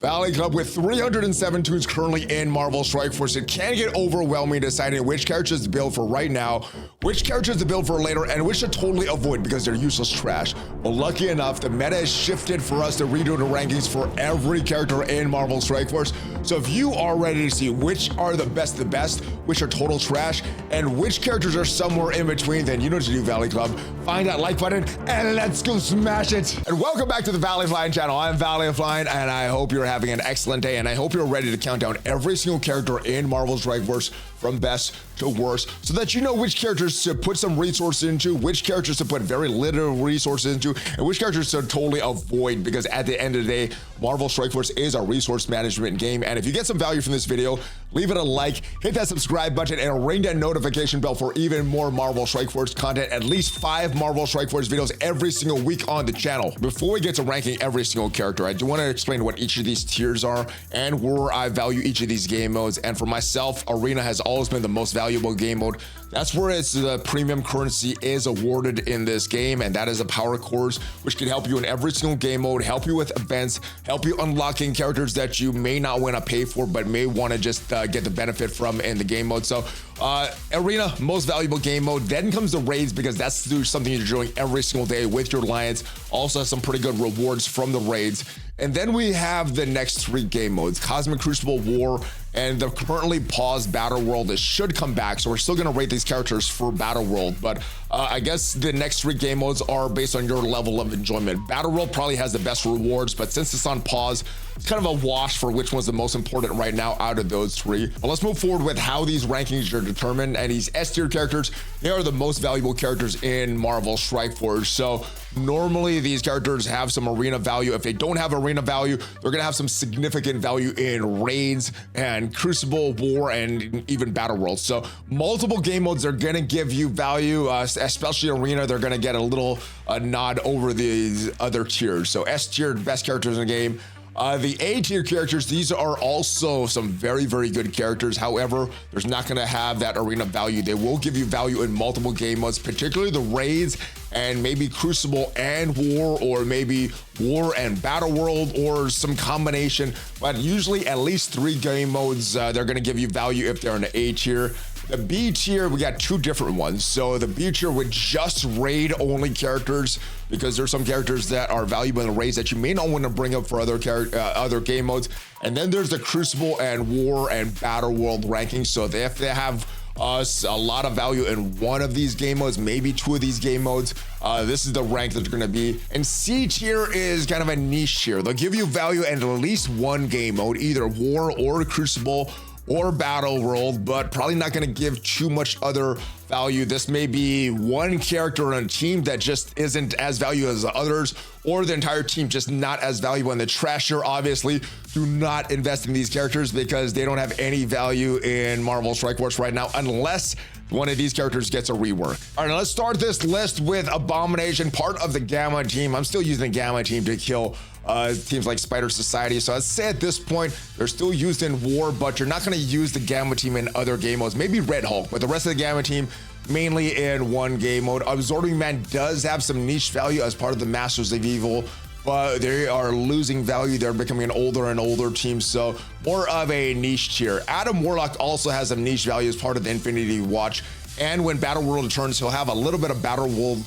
Valley Club, with 307 tunes currently in Marvel Strike Force, it can get overwhelming deciding which characters to build for right now, which characters to build for later, and which to totally avoid because they're useless trash. Well, lucky enough, the meta has shifted for us to redo the rankings for every character in Marvel Strike Force. So if you are ready to see which are the best, which are total trash, and which characters are somewhere in between, then you know what to do, Valley Club. Find that like button and let's go smash it. And welcome back to the ValleyFlyin channel. I'm ValleyFlyin, and I hope you're having an excellent day, and I hope you're ready to count down every single character in Marvel Strike Force from best to worst, so that you know which characters to put some resources into, which characters to put very little resources into, and which characters to totally avoid, because at the end of the day, Marvel Strike Force is a resource management game. And if you get some value from this video, leave it a like, hit that subscribe button, and ring that notification bell for even more Marvel Strike Force content, at least 5 Marvel Strike Force videos every single week on the channel. Before we get to ranking every single character, I do want to explain what each of these tiers are and where I value each of these game modes. And for myself, Arena has always been the most valuable game mode. That's where its premium currency is awarded in this game, and that is a power cores, which can help you in every single game mode, help you with events, help you unlocking characters that you may not want to pay for but may want to just get the benefit from in the game mode. So Arena, most valuable game mode. Then comes the raids, because that's something you're doing every single day with your alliance. Also has some pretty good rewards from the raids. And then we have the next 3 game modes: Cosmic Crucible, War, and the currently paused Battle World. It should come back, so we're still gonna rate these characters for Battle World, but I guess the next 3 game modes are based on your level of enjoyment. Battle World probably has the best rewards, but since it's on pause, it's kind of a wash for which one's the most important right now out of those 3. But let's move forward with how these rankings are determined. And these S tier characters, they are the most valuable characters in Marvel Strike Force. So normally these characters have some arena value. If they don't have arena value, they're gonna have some significant value in raids and Crucible, War, and even Battle World. So multiple game modes are gonna give you value, especially arena. They're gonna get a little nod over these other tiers. So S tier, best characters in the game. The A tier characters, these are also some very, very good characters. However, there's not going to have that arena value. They will give you value in multiple game modes, particularly the raids and maybe Crucible and War, or maybe War and Battle World, or some combination. But usually at least 3 game modes, they're going to give you value if they're in the A tier. The B tier, we got 2 different ones. So the B tier with just raid only characters, because there's some characters that are valuable in the raids that you may not want to bring up for other game modes. And then there's the Crucible and War and Battle World rankings. So if they have a lot of value in one of these game modes, maybe 2 of these game modes, this is the rank that they're going to be. And C tier is kind of a niche tier. They'll give you value in at least 1 game mode, either War or Crucible or Battle World, but probably not going to give too much other value. This may be 1 character on a team that just isn't as valuable as the others, or the entire team just not as valuable. And the trashier, obviously, do not invest in these characters because they don't have any value in Marvel Strike Force right now, unless one of these characters gets a rework. All right, now let's start this list with Abomination, part of the Gamma team. I'm still using the Gamma team to kill teams like Spider Society. So I'd say at this point, they're still used in War, but you're not going to use the Gamma team in other game modes. Maybe Red Hulk, but the rest of the Gamma team mainly in 1 game mode. Absorbing Man does have some niche value as part of the Masters of Evil, but they are losing value. They're becoming an older and older team, so more of a niche tier. Adam Warlock also has some niche value as part of the Infinity Watch, and when Battle World returns, he'll have a little bit of Battle World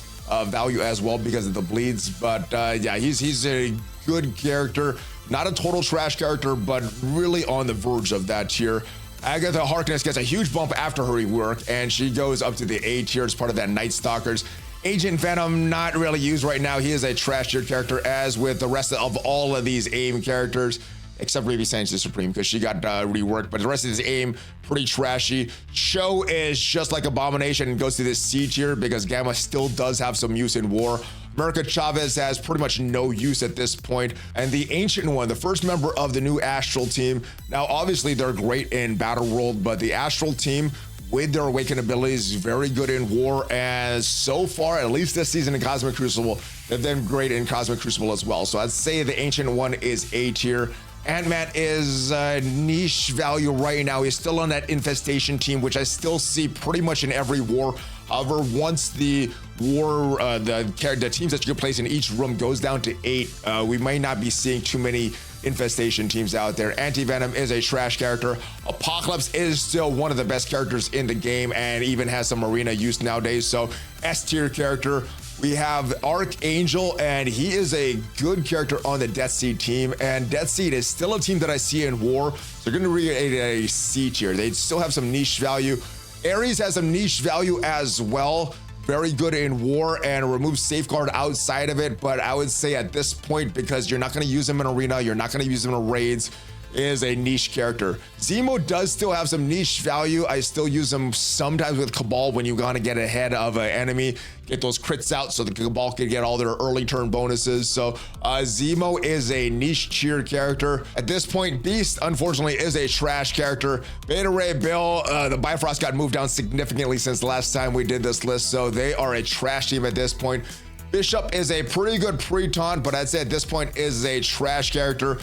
value as well because of the bleeds. But yeah, he's a good character, not a total trash character, but really on the verge of that tier. Agatha Harkness gets a huge bump after her rework, and she goes up to the A tier as part of that Night Stalkers. Agent Venom, not really used right now. He is a trash tier character, as with the rest of all of these AIM characters, except Ruby Saints the Supreme, because she got reworked, but the rest of this AIM, pretty trashy. Show is just like Abomination and goes to this C tier because Gamma still does have some use in War. America Chavez has pretty much no use at this point. And the Ancient One, the first member of the new Astral team. Now, obviously, they're great in Battle World, but the Astral team, with their Awakened abilities, very good in War, and so far, at least this season in Cosmic Crucible, they've been great in Cosmic Crucible as well. So I'd say the Ancient One is A tier. Ant-Man is niche value right now. He's still on that Infestation team, which I still see pretty much in every War. However, once the war, the teams that you can place in each room goes down to 8, we might not be seeing too many infestation teams out there. Anti-Venom is a trash character. Apocalypse is still one of the best characters in the game and even has some arena use nowadays, so S tier character. We have Archangel, and he is a good character on the Death Seed team, and Death Seed is still a team that I see in War. They're going to be a C tier. They still have some niche value. Ares has some niche value as well. Very good in War and remove Safeguard outside of it, but I would say at this point, because you're not going to use him in arena, you're not going to use him in raids, is a niche character. Zemo does still have some niche value. I still use him sometimes with Cabal when you want to get ahead of an enemy, get those crits out so the Cabal can get all their early turn bonuses. So Zemo is a niche tier character. At this point, Beast, unfortunately, is a trash character. Beta Ray Bill, the Bifrost got moved down significantly since the last time we did this list, so they are a trash team at this point. Bishop is a pretty good pre-taunt, but I'd say at this point is a trash character.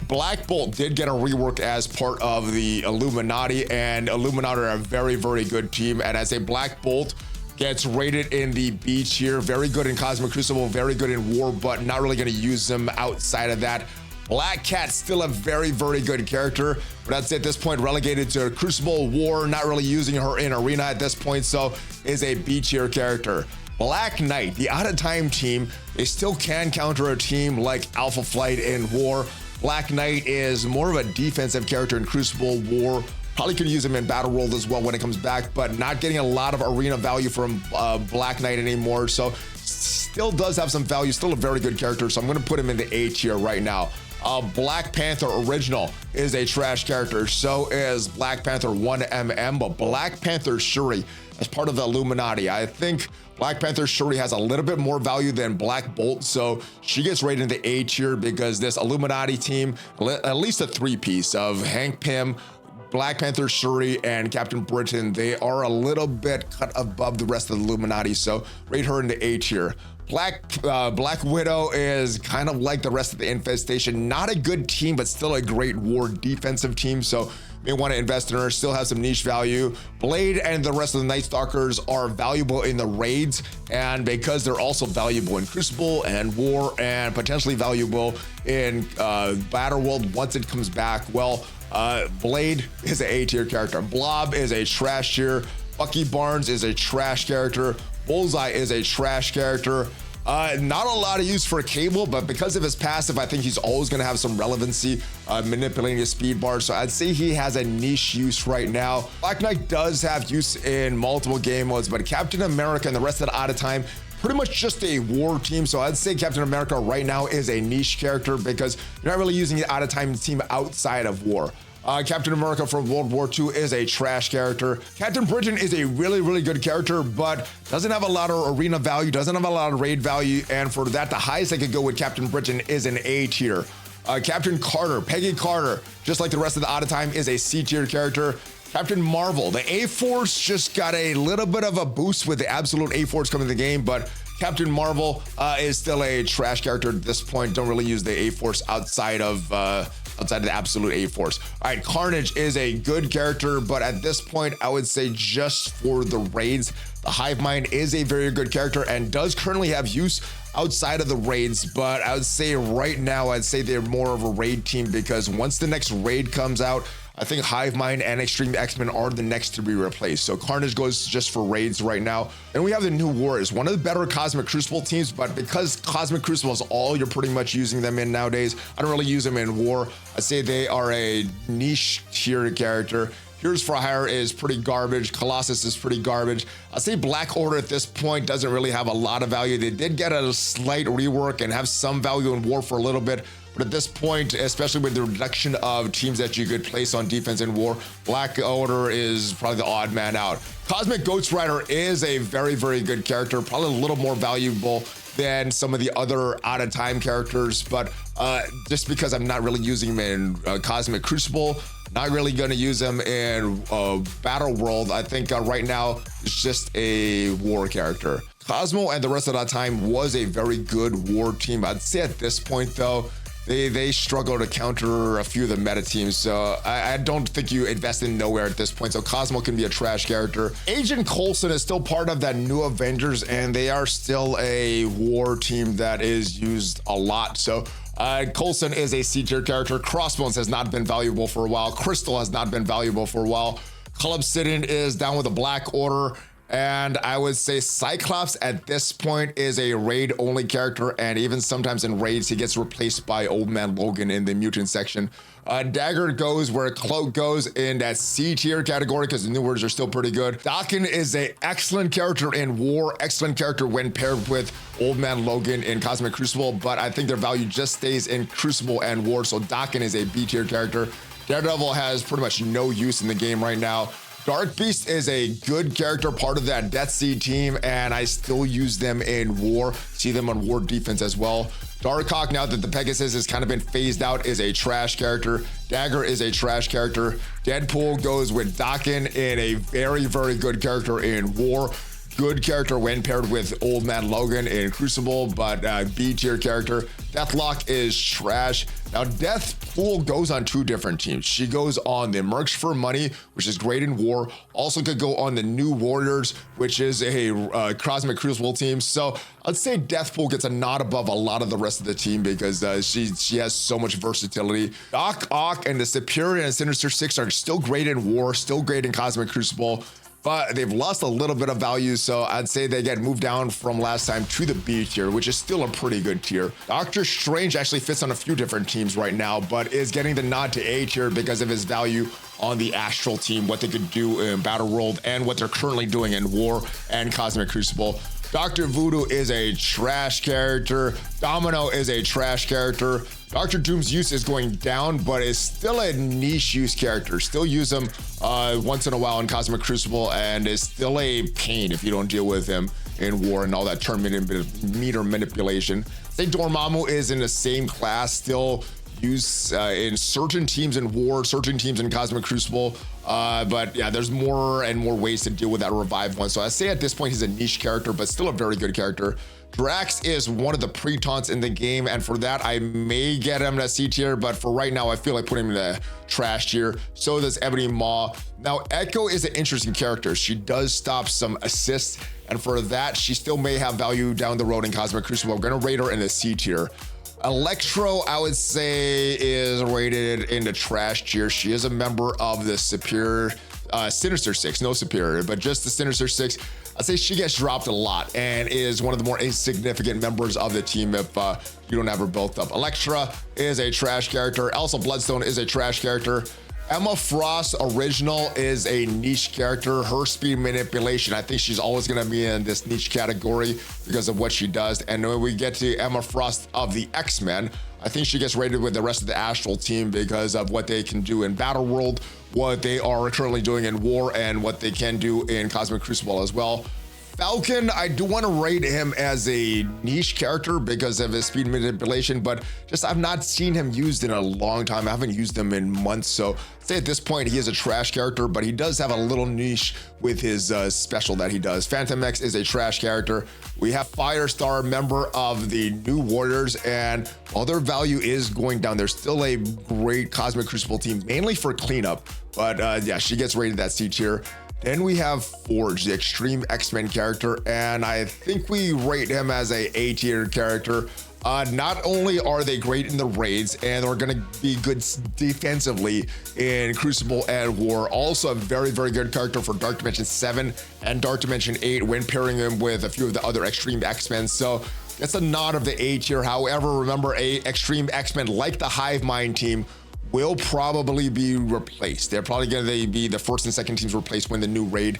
Black Bolt did get a rework as part of the Illuminati, and Illuminati are a very, very good team. And I'd say Black Bolt gets rated in the B tier. Very good in Cosmic Crucible, very good in War, but not really going to use them outside of that. Black Cat, still a very, very good character, but I'd say at this point relegated to Crucible, War, not really using her in Arena at this point, so is a B tier character. Black Knight, the out of time team, they still can counter a team like Alpha Flight in War. Black Knight is more of a defensive character in Crucible, War. Probably could use him in Battle World as well when it comes back, but not getting a lot of arena value from Black Knight anymore. So still does have some value, still a very good character. So I'm going to put him in the A tier right now. Black Panther Original is a trash character. So is Black Panther 1MM, but Black Panther Shuri as part of the Illuminati. I think Black Panther Shuri has a little bit more value than Black Bolt, so she gets rated in the A tier because this Illuminati team, at least a three-piece of Hank Pym, Black Panther Shuri, and Captain Britain, they are a little bit cut above the rest of the Illuminati, so rate her in the A tier. Black Widow is kind of like the rest of the Infestation, not a good team, but still a great War defensive team, so may want to invest in her, still have some niche value. Blade and the rest of the Night Stalkers are valuable in the raids, and because they're also valuable in Crucible and War, and potentially valuable in Battle World once it comes back, well, Blade is an A tier character. Blob is a trash tier. Bucky Barnes is a trash character. Bullseye is a trash character. Not a lot of use for Cable, but because of his passive, I think he's always going to have some relevancy manipulating his speed bar. So I'd say he has a niche use right now. Black Knight does have use in multiple game modes, but Captain America and the rest of the out of time, pretty much just a War team. So I'd say Captain America right now is a niche character because you're not really using the out of time team outside of War. Captain America from World War II is a trash character. Captain Britain is a really, really good character, but doesn't have a lot of arena value, doesn't have a lot of raid value, and for that, the highest I could go with Captain Britain is an A tier. Captain Carter, Peggy Carter, just like the rest of the out of time, is a C tier character. Captain Marvel, the A-Force just got a little bit of a boost with the absolute A-Force coming to the game, but Captain Marvel is still a trash character at this point. Don't really use the A-Force outside of the absolute A-Force. All right, Carnage is a good character, but at this point, I would say just for the raids, the Hive Mind is a very good character and does currently have use outside of the raids, but I would say right now, I'd say they're more of a raid team because once the next raid comes out, I think Hive Mind and Extreme X-Men are the next to be replaced. So Carnage goes just for raids right now. And we have the New Warriors, one of the better Cosmic Crucible teams, but because Cosmic Crucible is all you're pretty much using them in nowadays, I don't really use them in War. I say they are a niche tier character. Heroes for Hire is pretty garbage. Colossus is pretty garbage. I say Black Order at this point doesn't really have a lot of value. They did get a slight rework and have some value in War for a little bit, but at this point, especially with the reduction of teams that you could place on defense in War, Black Order is probably the odd man out. Cosmic Ghost Rider is a very, very good character, probably a little more valuable than some of the other out of time characters, but just because I'm not really using him in Cosmic Crucible, not really going to use him in Battle World, I think right now it's just a War character. Cosmo and the rest of that time was a very good War team. I'd say at this point though, they struggle to counter a few of the meta teams, so I don't think you invest in nowhere at this point, so Cosmo can be a trash character. Agent Coulson is still part of that new Avengers, and they are still a War team that is used a lot, so Coulson is a C tier character. Crossbones has not been valuable for a while. Crystal has not been valuable for a while. Club Sitting is down with the Black Order. And I would say Cyclops at this point is a raid only character, and even sometimes in raids he gets replaced by Old Man Logan in the mutant section. Dagger goes where Cloak goes in that C tier category because the new words are still pretty good. Dakin is a excellent character in war, excellent character when paired with Old Man Logan in Cosmic Crucible, but I think their value just stays in Crucible and war, so Dakin is a B tier character. Daredevil has pretty much no use in the game right now. Dark Beast is a good character, part of that Death Seed team, and I still use them in war, see them on war defense as well. Darkhawk, now that the Pegasus has kind of been phased out, is a trash character. Dagger is a trash character. Deadpool goes with Dakin in a very, very good character in war. Good character when paired with Old Man Logan in Crucible, but B tier character. Deathlock is trash. Now Deathpool goes on two different teams. She goes on the Mercs for Money, which is great in war. Also could go on the New Warriors, which is a Cosmic Crucible team. So I'd say Deathpool gets a nod above a lot of the rest of the team because she has so much versatility. Doc Ock and the Superior and Sinister Six are still great in war, still great in Cosmic Crucible, but they've lost a little bit of value, so I'd say they get moved down from last time to the B tier, which is still a pretty good tier. Doctor Strange actually fits on a few different teams right now, but is getting the nod to A tier because of his value on the Astral team, what they could do in Battle World, and what they're currently doing in War and Cosmic Crucible. Dr. Voodoo is a trash character. Domino is a trash character. Dr. Doom's use is going down, but is still a niche use character. Still use him once in a while in Cosmic Crucible, and is still a pain if you don't deal with him in war and all that turn meter manipulation. Say Dormammu is in the same class, still used in certain teams in war, certain teams in Cosmic Crucible. But yeah, there's more and more ways to deal with that revived one. So I say at this point he's a niche character, but still a very good character. Drax is one of the pre-taunts in the game, and for that I may get him to C tier, but for right now I feel like putting him in the trash tier. So does Ebony Maw. Now Echo is an interesting character. She does stop some assists, and for that she still may have value down the road in Cosmic Crucible. We're gonna rate her in the C tier. Electro, I would say, is rated in the trash tier. She is a member of the Superior, Sinister Six, no Superior, but just the Sinister Six. I'd say she gets dropped a lot and is one of the more insignificant members of the team if you don't have her built up. Elektra is a trash character. Elsa Bloodstone is a trash character. Emma Frost original is a niche character. Her speed manipulation, I think she's always gonna be in this niche category because of what she does. And when we get to Emma Frost of the X-Men, I think she gets rated with the rest of the Astral team because of what they can do in Battle World, what they are currently doing in War, and what they can do in Cosmic Crucible as well. Falcon, I do want to rate him as a niche character because of his speed manipulation, but just I've not seen him used in a long time. I haven't used him in months, so I'd say at this point he is a trash character, but he does have a little niche with his special that he does. Phantom X is a trash character. We have Firestar, member of the New Warriors, and while their value is going down, they're still a great Cosmic Crucible team, mainly for cleanup, but yeah, she gets rated that C tier. Then we have Forge, the Extreme X-Men character, and I think we rate him as a A-tier character. Not only are they great in the raids, and they're gonna be good defensively in Crucible and War, also a very, very good character for Dark Dimension 7 and Dark Dimension 8 when pairing him with a few of the other Extreme X-Men. So that's a nod of the A tier. However, remember, Extreme X-Men, like the Hive Mind team, will probably be replaced. They're probably going to be the first and second teams replaced when the new raid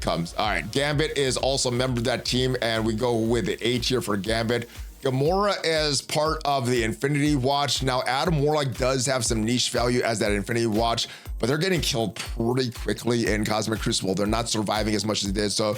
comes. All right, Gambit is also a member of that team, and we go with the A tier for Gambit. Gamora is part of the Infinity Watch. Now, Adam Warlock does have some niche value as that Infinity Watch, but they're getting killed pretty quickly in Cosmic Crucible. They're not surviving as much as they did, so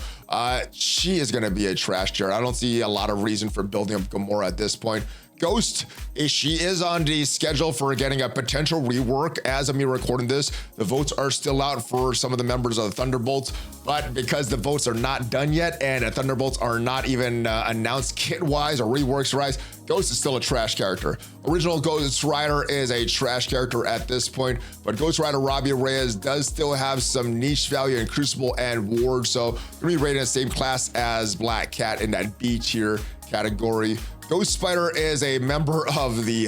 she is going to be a trash tier. I don't see a lot of reason for building up Gamora at this point. Ghost, she is on the schedule for getting a potential rework as of me recording this. The votes are still out for some of the members of the Thunderbolts, but because the votes are not done yet and the Thunderbolts are not even announced kit-wise or reworks-wise, Ghost is still a trash character. Original Ghost Rider is a trash character at this point, but Ghost Rider Robbie Reyes does still have some niche value in Crucible and Ward, so gonna be rated in the same class as Black Cat in that B tier category. Ghost Spider is a member of the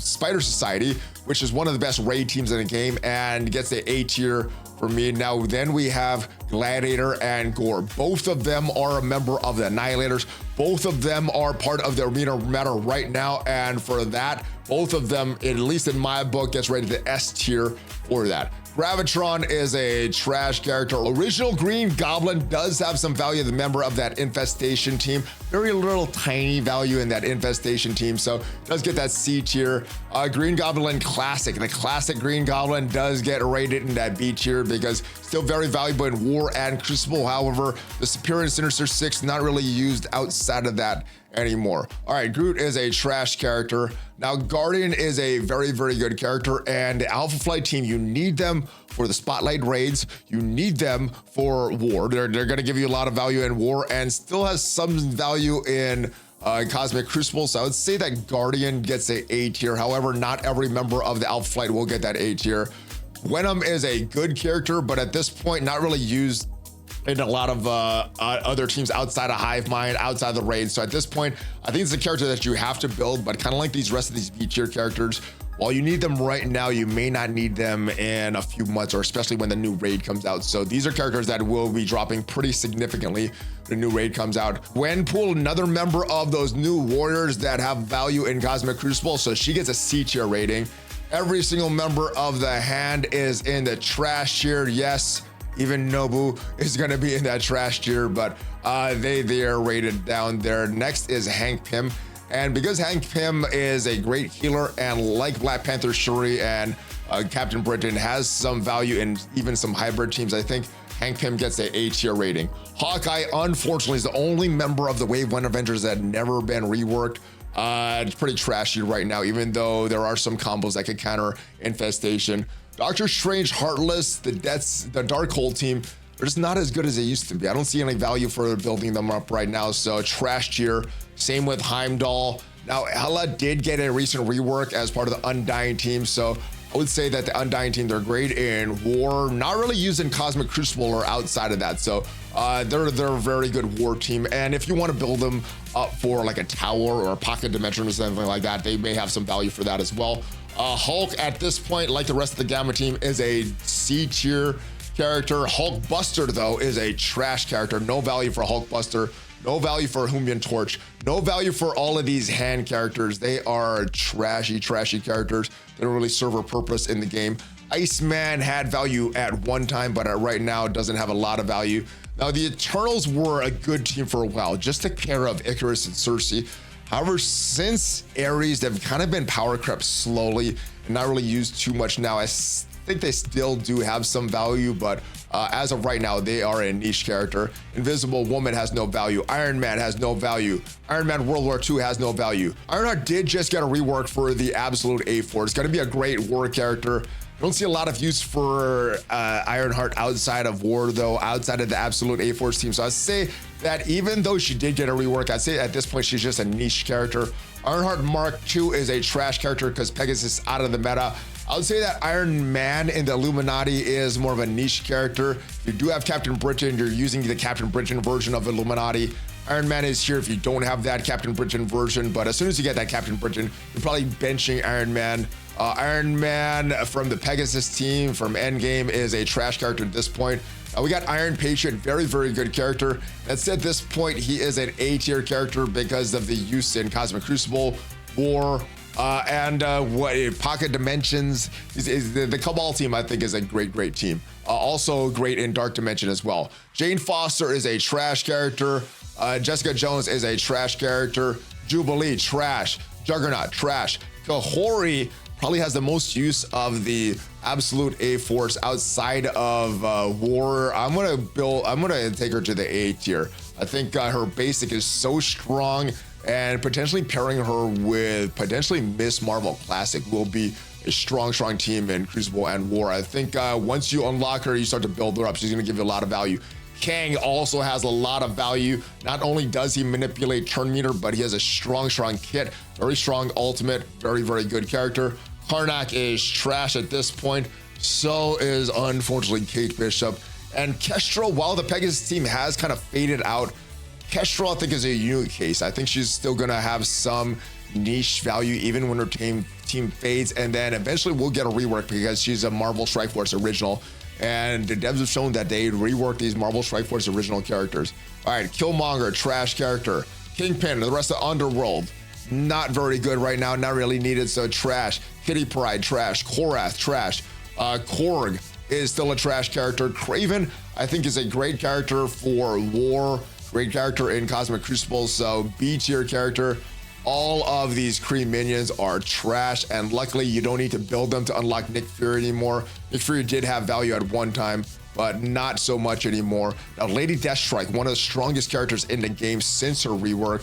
Spider Society, which is one of the best raid teams in the game, and gets the A tier for me. Now, then we have Gladiator and Gore. Both of them are a member of the Annihilators. Both of them are part of the Arena Meta right now, and for that, both of them, at least in my book, gets rated the S tier for that. Gravitron is a trash character. Original Green Goblin does have some value, the member of that Infestation team. Very little tiny value in that Infestation team, so does get that C tier. Green Goblin Classic. The Classic Green Goblin does get rated in that B tier because still very valuable in War and Crucible. However, the Superior and Sinister 6 not really used outside of that anymore. All right, Groot is a trash character. Now, Guardian is a very, very good character, and the Alpha Flight team, you need them for the Spotlight raids. You need them for War. They're going to give you a lot of value in War and still has some value in Cosmic Crucible. So I would say that Guardian gets a A tier. However, not every member of the Alpha Flight will get that A tier. Venom is a good character, but at this point, not really used in a lot of other teams outside of Hive Mind, outside the raid. So at this point, I think it's a character that you have to build, but kind of like these rest of these B tier characters, while you need them right now, you may not need them in a few months, or especially when the new raid comes out. So these are characters that will be dropping pretty significantly when the new raid comes out. Gwenpool, another member of those new warriors that have value in Cosmic Crucible, so she gets a C tier rating. Every single member of the Hand is in the trash tier. Yes, even Nobu is going to be in that trash tier, but they are rated down there. Next is Hank Pym. And because Hank Pym is a great healer, and like Black Panther Shuri and Captain Britain has some value in even some hybrid teams, I think Hank Pym gets a A tier rating. Hawkeye, unfortunately, is the only member of the Wave 1 Avengers that never been reworked. It's pretty trashy right now, even though there are some combos that can counter Infestation. Doctor Strange, Heartless, the Darkhold team, they're just not as good as they used to be. I don't see any value for building them up right now, so trash tier. Same with Heimdall. Now, Hela did get a recent rework as part of the Undying team, so I would say that the Undying team, they're great in War, not really used in Cosmic Crucible or outside of that, so they're a very good War team. And if you want to build them up for like a tower or a pocket dimension or something like that, they may have some value for that as well. Hulk, at this point, like the rest of the Gamma team, is a C tier character. Hulk Buster, though, is a trash character. No value for Hulk Buster. No value for Human Torch. No value for all of these Hand characters. They are trashy characters. They don't really serve a purpose in the game. Iceman had value at one time, but right now doesn't have a lot of value. Now, the Eternals were a good team for a while, just to care of Icarus and Cersei. However, since Ares, they've kind of been power crept slowly and not really used too much now. I think they still do have some value, but as of right now, they are a niche character. Invisible Woman has no value. Iron Man has no value. Iron Man World War II has no value. Ironheart did just get a rework for the Absolute A4. It's going to be a great war character. I don't see a lot of use for Ironheart outside of War, though, outside of the Absolute A4 team. So I'd say that even though she did get a rework, I'd say at this point she's just a niche character. Ironheart Mark II is a trash character because Pegasus is out of the meta. I would say that Iron Man in the Illuminati is more of a niche character. If you do have Captain Britain, you're using the Captain Britain version of Illuminati. Iron Man is here if you don't have that Captain Britain version, but as soon as you get that Captain Britain, you're probably benching Iron Man. Iron Man from the Pegasus team from Endgame is a trash character at this point. We got Iron Patriot, very good character. That said, at this point, he is an A tier character because of the use in Cosmic Crucible, War, and Pocket Dimensions. The Cabal team, I think, is a great team. Also great in Dark Dimension as well. Jane Foster is a trash character. Jessica Jones is a trash character. Jubilee, trash. Juggernaut, trash. Kahori probably has the most use of the Absolute A Force outside of War. I'm gonna take her to the A tier. I think her basic is so strong, and potentially pairing her with potentially Miss Marvel Classic will be a strong team in Crucible and War. I think once you unlock her, you start to build her up. She's gonna give you a lot of value. Kang also has a lot of value. Not only does he manipulate turn meter, but he has a strong kit, very strong ultimate, very good character. Karnak is trash at this point. So is, unfortunately, Kate Bishop. And Kestra, while the Pegasus team has kind of faded out, Kestrel, I think, is a unique case. I think she's still gonna have some niche value even when her team fades, and then eventually we'll get a rework because she's a Marvel Strike Force original, and the devs have shown that they rework these Marvel Strike Force original characters. All right, Killmonger, trash character. Kingpin, the rest of Underworld, not very good right now, not really needed, so trash. Kitty Pryde, trash. Korath, trash. Korg is still a trash character. Kraven, I think, is a great character for War, great character in Cosmic Crucible, so B tier character. All of these Kree minions are trash, and luckily you don't need to build them to unlock Nick Fury anymore. Nick Fury did have value at one time, but not so much anymore. Now, Lady Deathstrike, one of the strongest characters in the game since her rework,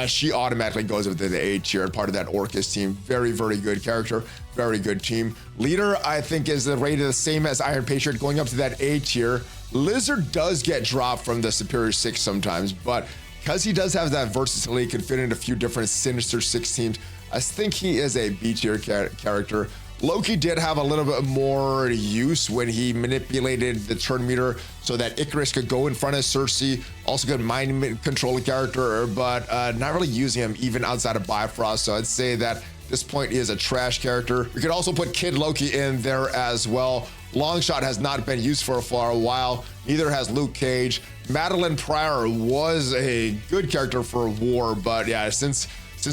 she automatically goes into the A tier, part of that Orcus team. Very, very good character, very good team. Leader, I think, is rated the same as Iron Patriot, going up to that A tier. Lizard does get dropped from the Superior 6 sometimes, but because he does have that versatility, can fit in a few different Sinister 6 teams, I think he is a B tier character. Loki did have a little bit more use when he manipulated the turn meter so that Icarus could go in front of Cersei. Also good mind control character, but not really using him even outside of Bifrost. So I'd say that at this point he is a trash character. We could also put Kid Loki in there as well. Longshot has not been used for a while. Neither has Luke Cage. Madeline Pryor was a good character for War, but yeah, since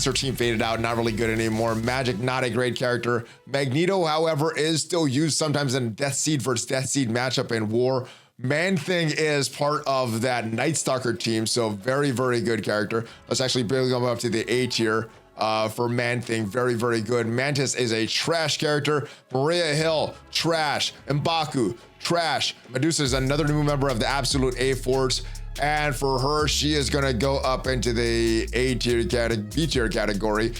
her team faded out, not really good anymore. Magic, not a great character. Magneto, however, is still used sometimes in Deathseed versus Deathseed matchup in War. Man-Thing is part of that Night Stalker team, so very, very good character. Let's actually bring him up to the A tier. For Man-Thing, very, very good. Mantis is a trash character. Maria Hill, trash. M'Baku, trash. Medusa is another new member of the Absolute A-Force. And for her, she is gonna go up into the A tier B tier category.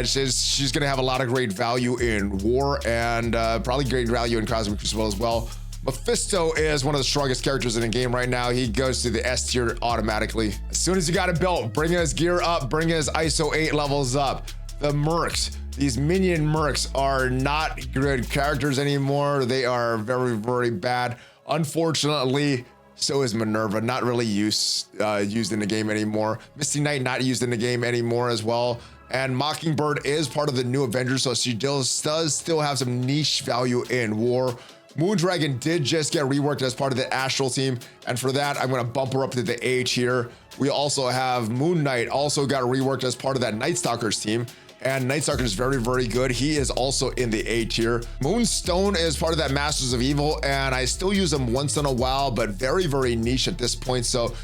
She's gonna have a lot of great value in War and probably great value in Cosmic Crucible as well. Mephisto is one of the strongest characters in the game right now. He goes to the S tier automatically. As soon as you got it built, bring his gear up, bring his ISO 8 levels up. The Mercs, these minion Mercs are not good characters anymore. They are very, very bad. Unfortunately, so is Minerva, not really used in the game anymore. Misty Knight, not used in the game anymore as well. And Mockingbird is part of the new Avengers, so she does still have some niche value in War. Moondragon did just get reworked as part of the Astral team, and for that, I'm gonna bump her up to the A tier. We also have Moon Knight, also got reworked as part of that Night Stalkers team, and Night Stalker is very, very good. He is also in the A tier. Moonstone is part of that Masters of Evil, and I still use him once in a while, but very, very niche at this point, so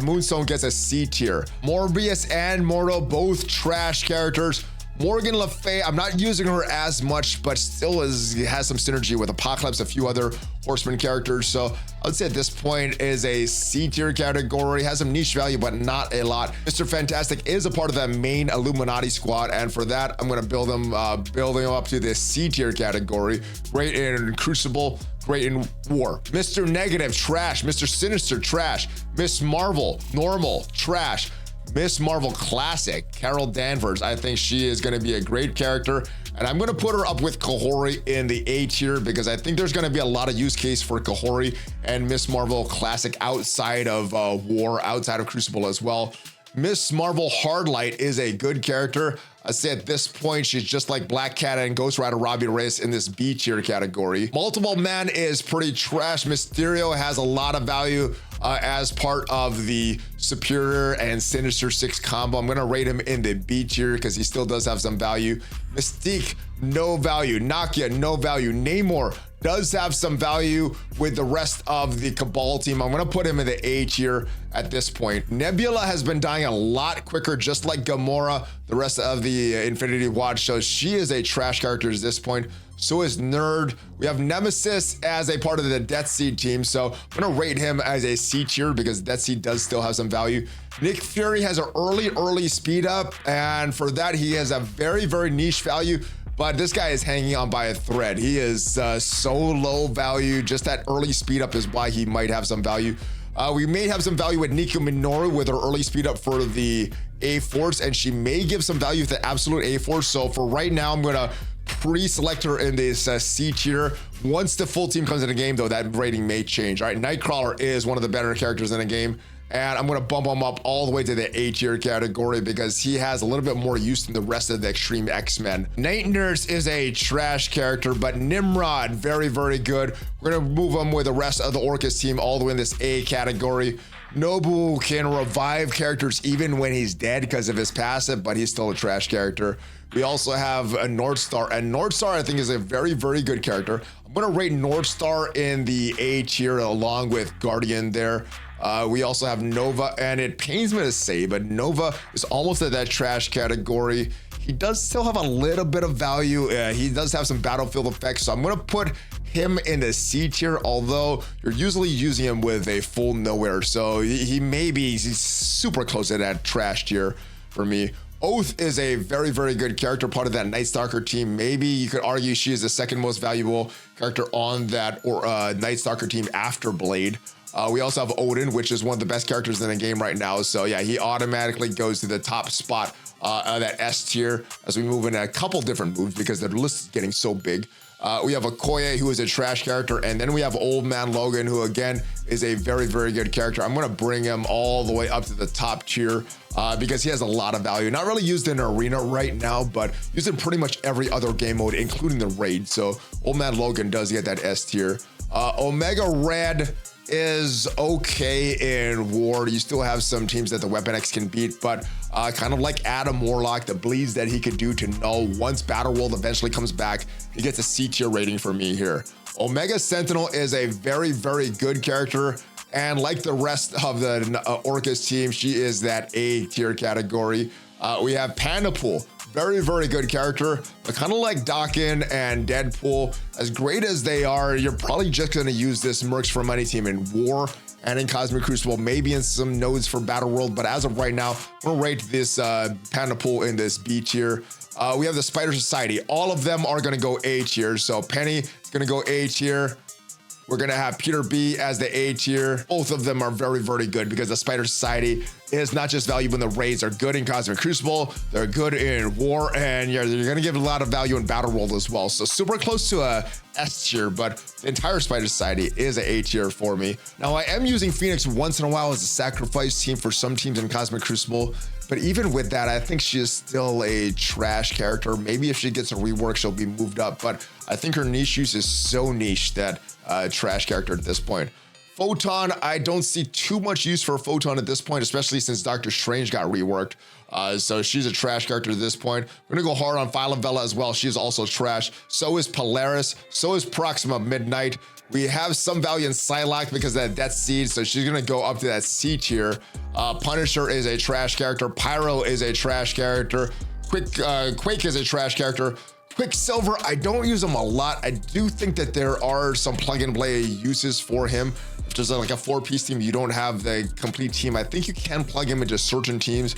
Moonstone gets a C tier. Morbius and Mordo, both trash characters. Morgan Le Fay, I'm not using her as much, but still has some synergy with Apocalypse, a few other Horseman characters. So I would say at this point is a C tier category, has some niche value, but not a lot. Mr. Fantastic is a part of that main Illuminati squad, and for that, I'm gonna build him up to the C tier category. Great in Crucible, great in War. Mr. Negative, trash. Mr. Sinister, trash. Miss Marvel, normal, trash. Miss Marvel Classic, Carol Danvers, I think she is going to be a great character, and I'm going to put her up with Kahori in the A tier because I think there's going to be a lot of use case for Kahori and Miss Marvel Classic outside of War, outside of Crucible as well. Miss Marvel Hardlight is a good character. I say at this point, she's just like Black Cat and Ghost Rider Robbie Reyes in this B tier category. Multiple Man is pretty trash. Mysterio has a lot of value as part of the Superior and Sinister 6 combo. I'm gonna rate him in the B tier because he still does have some value. Mystique, no value. Nakia, no value. Namor does have some value with the rest of the Cabal team. I'm gonna put him in the A tier at this point. Nebula has been dying a lot quicker, just like Gamora, the rest of the Infinity Watch, so she is a trash character at this point. So is Nerd. We have Nemesis as a part of the Deathseed team, so I'm gonna rate him as a C tier because Deathseed does still have some value. Nick Fury has an early speed up, and for that he has a very, very niche value, but this guy is hanging on by a thread. He is so low value. Just that early speed up is why he might have some value. We may have some value with Nico Minoru with her early speed up for the A-Force, and she may give some value with the Absolute A-Force. So for right now, I'm gonna pre-select her in this C tier. Once the full team comes in the game, though, that rating may change. All right, Nightcrawler is one of the better characters in the game, and I'm gonna bump him up all the way to the A tier category because he has a little bit more use than the rest of the Extreme X-Men. Night Nurse is a trash character, but Nimrod, very, very good. We're gonna move him with the rest of the Orcus team all the way in this A category. Nobu can revive characters even when he's dead because of his passive, but he's still a trash character. We also have a Northstar, and Northstar I think is a very, very good character. I'm gonna rate Northstar in the A tier along with Guardian there. We also have Nova, and it pains me to say, but Nova is almost at that trash category. He does still have a little bit of value. He does have some battlefield effects, so I'm gonna put him in the C tier, although you're usually using him with a full nowhere, so he's super close to that trash tier for me. Oath is a very, very good character, part of that Night Stalker team. Maybe you could argue she is the second most valuable character on that Night Stalker team after Blade. We also have Odin, which is one of the best characters in the game right now. So yeah, he automatically goes to the top spot of that S tier as we move in a couple different moves because the list is getting so big. We have Okoye, who is a trash character, and then we have Old Man Logan, who again is a very, very good character. I'm gonna bring him all the way up to the top tier because he has a lot of value. Not really used in arena right now, but used in pretty much every other game mode, including the raid. So Old Man Logan does get that S tier. Omega Red is okay in War. You still have some teams that the Weapon X can beat, but kind of like Adam Warlock, the bleeds that he could do to Null once Battle World eventually comes back, he gets a C tier rating for me here. Omega Sentinel is a very, very good character, and like the rest of the Orcus team, she is that A tier category. We have Pandapool, very, very good character, but kind of like Dawkins and Deadpool, as great as they are, you're probably just going to use this Mercs for Money team in War and in Cosmic Crucible, maybe in some nodes for Battle World, but as of right now, I'm gonna rate this Pandapool in this B tier. We have the Spider Society. All of them are gonna go A tier, so Penny is gonna go A tier. We're gonna have Peter B as the A tier. Both of them are very, very good because the Spider Society is not just valuable in the raids, they're good in Cosmic Crucible, they're good in War, and yeah, they're gonna give a lot of value in Battle World as well. So super close to a S tier, but the entire Spider Society is an A tier for me. Now I am using Phoenix once in a while as a sacrifice team for some teams in Cosmic Crucible, but even with that, I think she is still a trash character. Maybe if she gets a rework, she'll be moved up, but I think her niche use is so niche that trash character at this point. Photon, I don't see too much use for Photon at this point, especially since Doctor Strange got reworked. So she's a trash character at this point. We're gonna go hard on Philavella as well. She's also trash. So is Polaris. So is Proxima Midnight. We have some value in Psylocke because of that Death Seed, so she's gonna go up to that C tier. Punisher is a trash character. Pyro is a trash character. Quake is a trash character. Quicksilver, I don't use him a lot. I do think that there are some plug and play uses for him. If there's like a 4-piece team, you don't have the complete team, I think you can plug him into certain teams.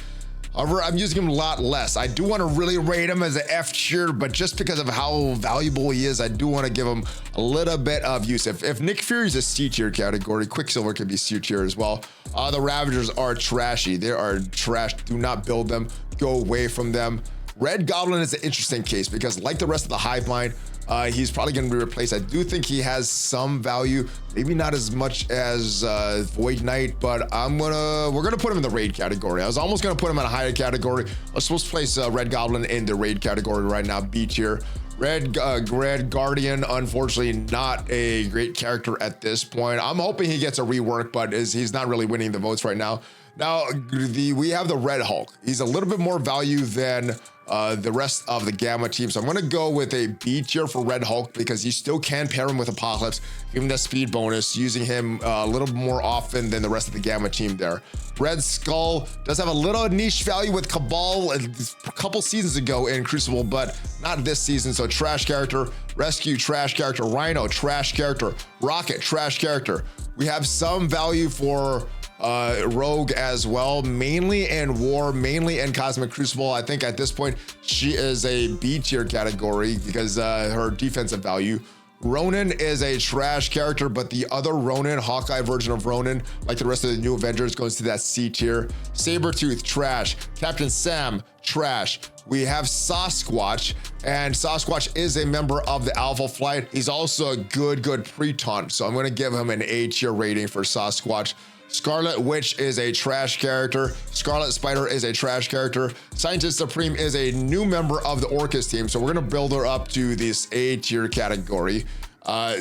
However, I'm using him a lot less. I do want to really rate him as an F tier, but just because of how valuable he is, I do want to give him a little bit of use. If Nick Fury is a C tier category, Quicksilver could be C tier as well. The Ravagers are trashy. They are trash. Do not build them. Go away from them. Red Goblin is an interesting case because like the rest of the hive mind, he's probably going to be replaced. I do think he has some value, maybe not as much as Void Knight, but we're gonna put him in the raid category. I was almost gonna put him in a higher category. Let's supposed to place Red Goblin in the raid category right now, B tier. Red Guardian, unfortunately not a great character at this point. I'm hoping he gets a rework, but he's not really winning the votes right now. Now, we have the Red Hulk. He's a little bit more value than the rest of the Gamma team. So I'm gonna go with a B tier for Red Hulk because you still can pair him with Apocalypse, give him that speed bonus, using him a little more often than the rest of the Gamma team there. Red Skull does have a little niche value with Cabal a couple seasons ago in Crucible, but not this season. So trash character, Rescue trash character, Rhino trash character, Rocket trash character. We have some value for Rogue as well, mainly in War, mainly in Cosmic Crucible. I think at this point she is a B tier category because her defensive value. Ronin is a trash character, but the other Ronin, Hawkeye version of Ronin, like the rest of the new Avengers, goes to that C tier. Sabretooth, trash. Captain Sam, trash. We have Sasquatch, and Sasquatch is a member of the Alpha Flight. He's also a good pre-taunt, so I'm gonna give him an A tier rating for Sasquatch. Scarlet Witch is a trash character. Scarlet Spider is a trash character. Scientist Supreme is a new member of the Orcus team, so we're gonna build her up to this A tier category.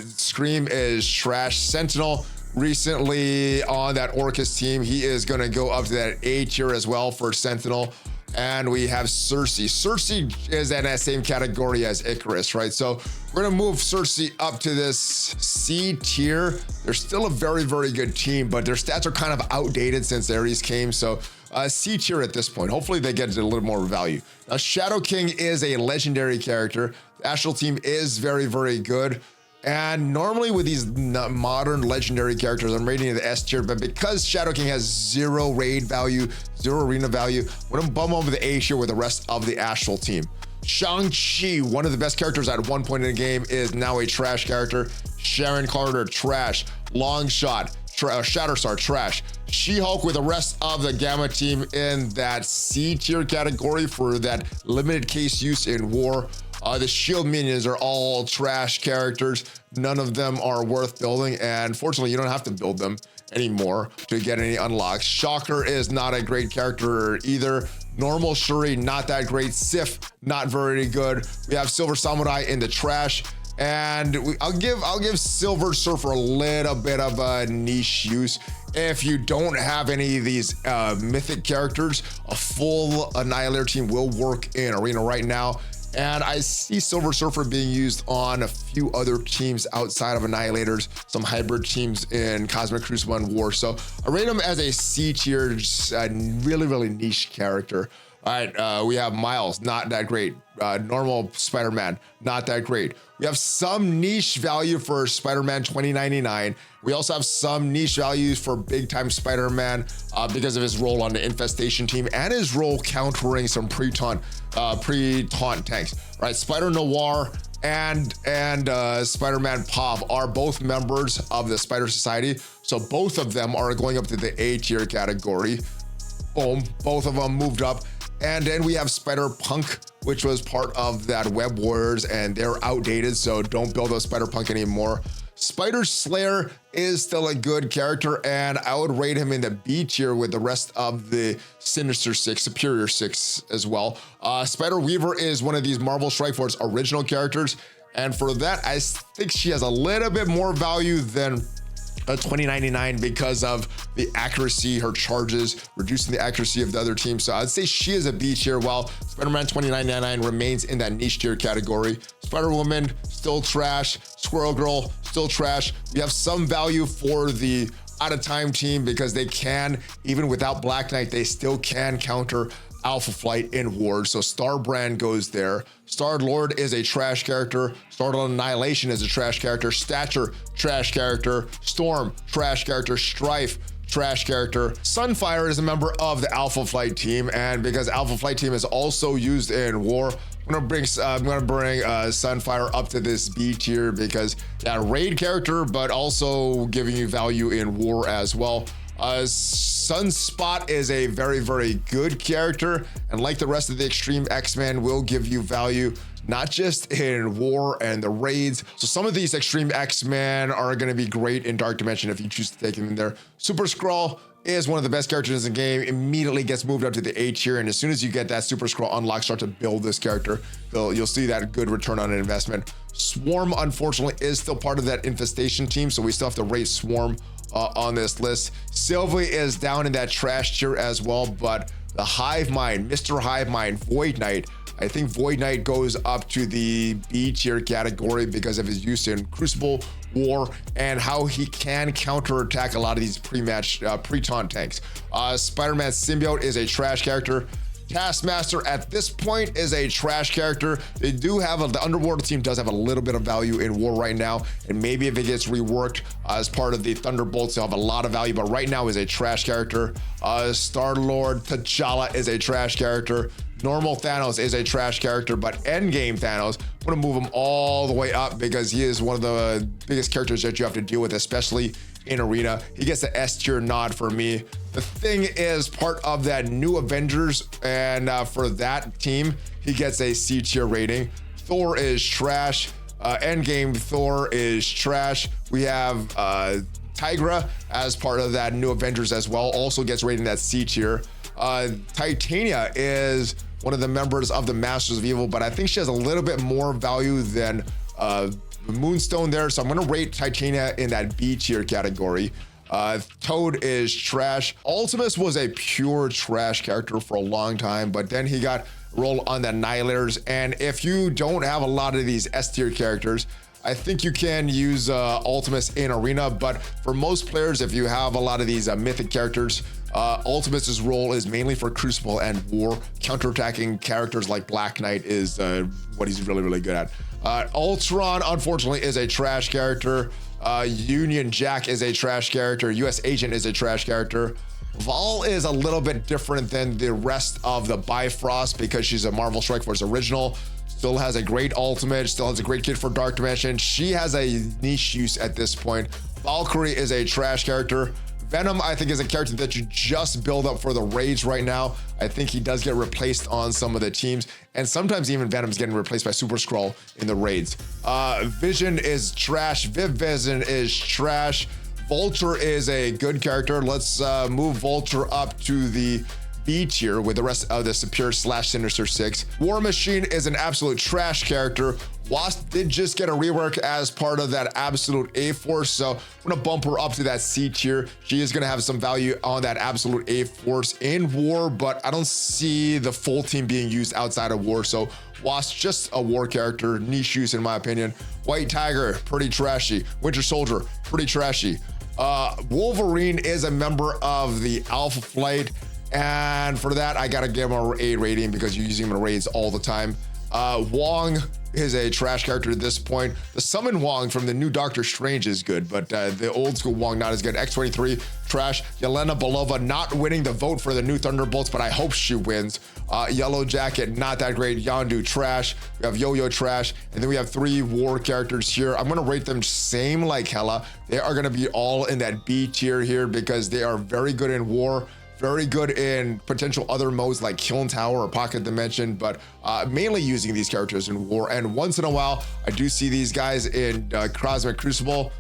Scream is trash. Sentinel, recently on that Orcus team, he is gonna go up to that A tier as well for Sentinel. And we have Cersei. Cersei is in that same category as Icarus, right? So we're gonna move Cersei up to this C tier. They're still a very, very good team, but their stats are kind of outdated since Ares came. So C tier at this point. Hopefully they get a little more value. Now, Shadow King is a legendary character. The Astral team is very, very good. And normally with these modern legendary characters, I'm rating it the S tier, but because Shadow King has 0 raid value, 0 arena value, I'm gonna bump over the A tier with the rest of the Astral team. Shang-Chi, one of the best characters at one point in the game, is now a trash character. Sharon Carter, trash. Longshot, Shatterstar, trash. She-Hulk with the rest of the Gamma team in that C tier category for that limited case use in war. The shield minions are all trash characters. None of them are worth building, and fortunately you don't have to build them anymore to get any unlocks. Shocker is not a great character either. Normal Shuri, not that great. Sif, not very good. We have Silver Samurai in the trash, and I'll give Silver Surfer a little bit of a niche use. If you don't have any of these mythic characters, a full Annihilator team will work in Arena right now. And I see Silver Surfer being used on a few other teams outside of Annihilators, some hybrid teams in Cosmic Crucible and War. So I rate him as a C tier, just a really, really niche character. All right, we have Miles, not that great. Normal Spider-Man, not that great. We have some niche value for Spider-Man 2099. We also have some niche values for Big Time Spider-Man because of his role on the Infestation team and his role countering some pre-taunt tanks. Right, Spider Noir and Spider-Man Pop are both members of the Spider Society, so both of them are going up to the A tier category. Boom, both of them moved up. And then we have Spider-Punk, which was part of that Web Warriors, and they're outdated, so don't build a Spider-Punk anymore. Spider Slayer is still a good character, and I would rate him in the B tier with the rest of the Sinister Six, Superior Six as well. Spider Weaver is one of these Marvel Strike Force original characters, and for that, I think she has a little bit more value than 2099 because of the accuracy, her charges, reducing the accuracy of the other team. So I'd say she is a B tier, while Spider-Man 2099 remains in that niche tier category. Spider-Woman, still trash. Squirrel Girl, still trash. We have some value for the Out of Time team because they can, even without Black Knight, they still can counter Alpha Flight in Ward, so Starbrand goes there. Star-Lord is a trash character. Star-Lord Annihilation is a trash character. Stature, trash character. Storm, trash character. Strife, trash character. Sunfire is a member of the Alpha Flight team, and because Alpha Flight team is also used in War, I'm gonna bring Sunfire up to this B tier because, yeah, raid character, but also giving you value in War as well. Sunspot is a very, very good character, and like the rest of the Extreme X-Men, will give you value not just in War and the raids. So some of these Extreme X-Men are going to be great in Dark Dimension if you choose to take them in there. Super Skrull is one of the best characters in the game, immediately gets moved up to the A tier, and as soon as you get that Super Skrull unlock, start to build this character, you'll see that good return on investment. Swarm, unfortunately, is still part of that Infestation team, so we still have to rate Swarm on this list. Sylvie is down in that trash tier as well, but the Hive Mind, Mr. Hive Mind, Void Knight, I think Void Knight goes up to the B tier category because of his use in Crucible, War, and how he can counterattack a lot of these pre-taunt tanks. Spider-Man Symbiote is a trash character. Taskmaster at this point is a trash character. They do have the Underworld team does have a little bit of value in War right now, and maybe if it gets reworked as part of the Thunderbolts, they'll have a lot of value, but right now is a trash character. Star-Lord T'Challa is a trash character. Normal Thanos is a trash character, but Endgame Thanos, I'm gonna move him all the way up because he is one of the biggest characters that you have to deal with, especially in Arena. He gets the S tier nod for me. The Thing is part of that new Avengers, and for that team, he gets a C tier rating. Thor is trash. Endgame Thor is trash. We have Tigra as part of that new Avengers as well, also gets rated in that C tier. Titania is one of the members of the Masters of Evil, but I think she has a little bit more value than Moonstone there, so I'm gonna rate Titania in that B tier category. Toad is trash. Ultimus was a pure trash character for a long time, but then he got rolled on the Annihilators, and if you don't have a lot of these S tier characters, I think you can use Ultimus in Arena, but for most players, if you have a lot of these mythic characters, Ultimus's role is mainly for Crucible and War. Counterattacking characters like Black Knight is what he's really, really good at. Ultron, unfortunately, is a trash character. Union Jack is a trash character. US Agent is a trash character. Val is a little bit different than the rest of the Bifrost because she's a Marvel Strike Force original. Still has a great ultimate, still has a great kit for Dark Dimension. She has a niche use at this point. Valkyrie is a trash character. Venom, I think, is a character that you just build up for the raids right now. I think he does get replaced on some of the teams, and sometimes even Venom's getting replaced by Super Skrull in the raids. Vision is trash. Vision is trash. Vulture is a good character. Let's move Vulture up to the B tier with the rest of the Superior / Sinister Six. War Machine is an absolute trash character. Wasp did just get a rework as part of that Absolute A Force, so I'm gonna bump her up to that C tier. She is gonna have some value on that Absolute A Force in War, but I don't see the full team being used outside of War, so Wasp, just a War character, niche use in my opinion. White Tiger, pretty trashy. Winter Soldier, pretty trashy. Wolverine is a member of the Alpha Flight, and for that, I gotta give him an A rating because you're using him in raids all the time. Wong is a trash character at this point. The Summon Wong from the new Doctor Strange is good, but the old school Wong not as good. X-23, trash. Yelena Belova not winning the vote for the new Thunderbolts, but I hope she wins. Yellow Jacket, not that great. Yondu, trash. We have Yo-Yo, trash. And then we have 3 War characters here. I'm gonna rate them same like Hela. They are gonna be all in that B tier here because they are very good in War, very good in potential other modes like Kiln Tower or Pocket Dimension, but mainly using these characters in War. And once in a while, I do see these guys in Cosmic Crucible,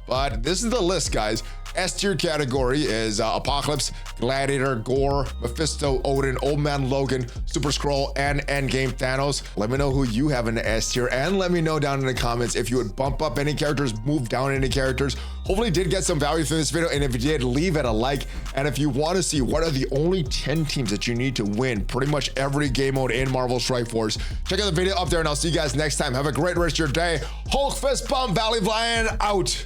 but this is the list, guys. S tier category is Apocalypse, Gladiator, Gore, Mephisto, Odin, Old Man Logan, Super Skrull, and Endgame Thanos. Let me know who you have in the S tier, and let me know down in the comments if you would bump up any characters, move down any characters. Hopefully did get some value from this video, and if you did, leave it a like. And if you want to see what are the only 10 teams that you need to win pretty much every game mode in Marvel Strike Force, check out the video up there, and I'll see you guys next time. Have a great rest of your day. Hulk fist bump, ValleyFlyin out.